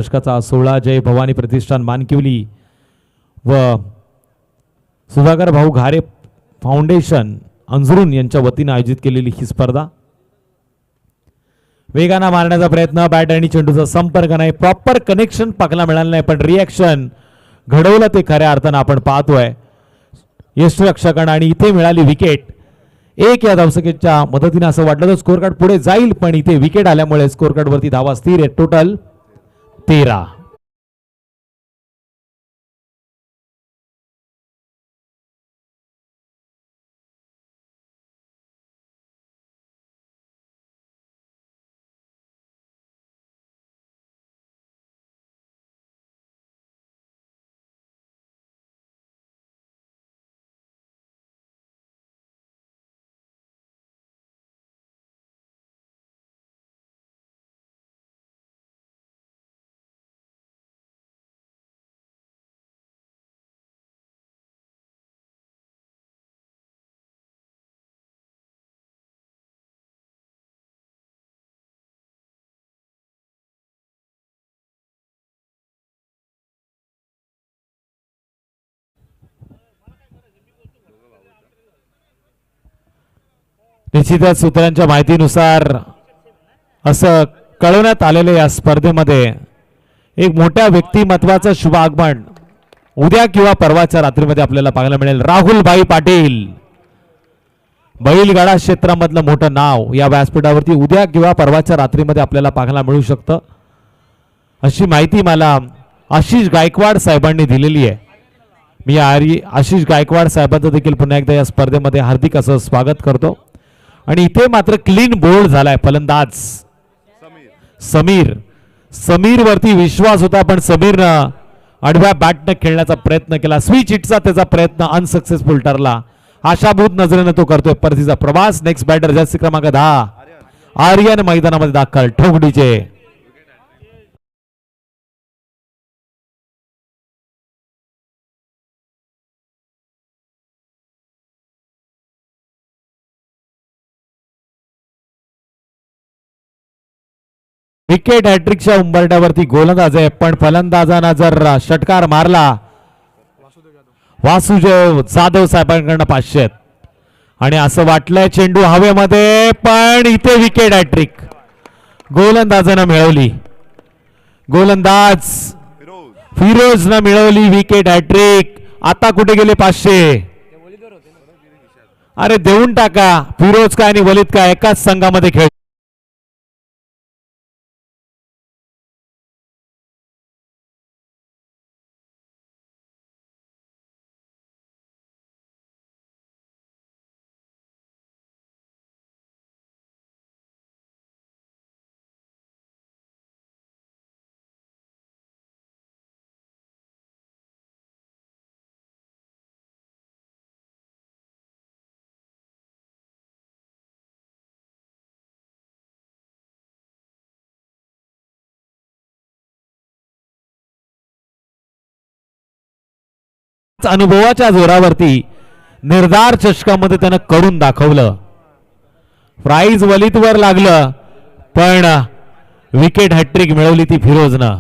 दशकाचा 16 जय भवानी प्रतिष्ठान मानकिवली व सुधाकर भाऊ घारे फाउंडेशन अंजरून यांच्या वतीने आयोजित केलेली ही स्पर्धा वेगाने मारण्याचा प्रयत्न बॅट आणि चेंडूचा संपर्क नाही प्रॉपर कनेक्शन पाहायला मिळालं नाही पण रिएक्शन घडवलं ते खऱ्या अर्थाने आपण पाहतोय यष्टिरक्षकांना आणि इथे मिळाली विकेट एक या धावसंख्येच्या मदतीने असं वाटलं तर स्कोर कार्ड पुढे जाईल पण इथे विकेट आल्यामुळे स्कोर कार्ड वरती धावा स्थिर आहे टोटल 13. निश्चितच सूत्रांच्या माहितीनुसार असं कळवण्यात आलेले या स्पर्धेमध्ये एक मोठ्या व्यक्तिमत्वाचं शुभ आगमन उद्या किंवा परवाच्या रात्रीमध्ये आपल्याला पाहायला मिळेल. राहुल भाई पाटील बैलगाडा क्षेत्रामधलं मोठं नाव या व्यासपीठावरती उद्या किंवा परवाच्या रात्रीमध्ये आपल्याला पाहायला मिळू शकतं अशी माहिती मला आशिष गायकवाड साहेबांनी दिलेली आहे. मी आशिष गायकवाड साहेबांचं देखील पुन्हा एकदा या स्पर्धेमध्ये हार्दिक असं स्वागत करतो. आणि इथे मात्र क्लीन बोल्ड झालाय फलंदाज समीर वरती विश्वास होता पण समीरनं आडव्या बॅटने खेळण्याचा प्रयत्न केला स्विच हिटचा त्याचा प्रयत्न अनसक्सेसफुल ठरला. आशाभूत नजरेने तो करतोय परतीचा प्रवास. नेक्स्ट बॅटर जर्सी क्रमांक 10 आर्यन मैदानामध्ये दाखल ठोकडीचे. विकेट हॅट्रिकच्या उंबरठ्यावरती गोलंदाज आहे पण फलंदाजांना जर षटकार मारला वासुदेव जाधव साहेबांकडून 500 आणि असं वाटलंय चेंडू हवेमध्ये पण इथे विकेट हॅट्रिक गोलंदाजानं मिळवली. गोलंदाज फिरोजनं मिळवली विकेट हॅट्रिक. आता कुठे गेले 500? अरे देऊन टाका. फिरोज काय आणि वलिद काय एकाच संघामध्ये खेळ. अनुभवाच्या जोरावरती निर्धार चषकामध्ये त्यानं करून दाखवलं. प्राइज वलितवर लागलं पण विकेट हॅट्रिक मिळवली ती फिरोजनं.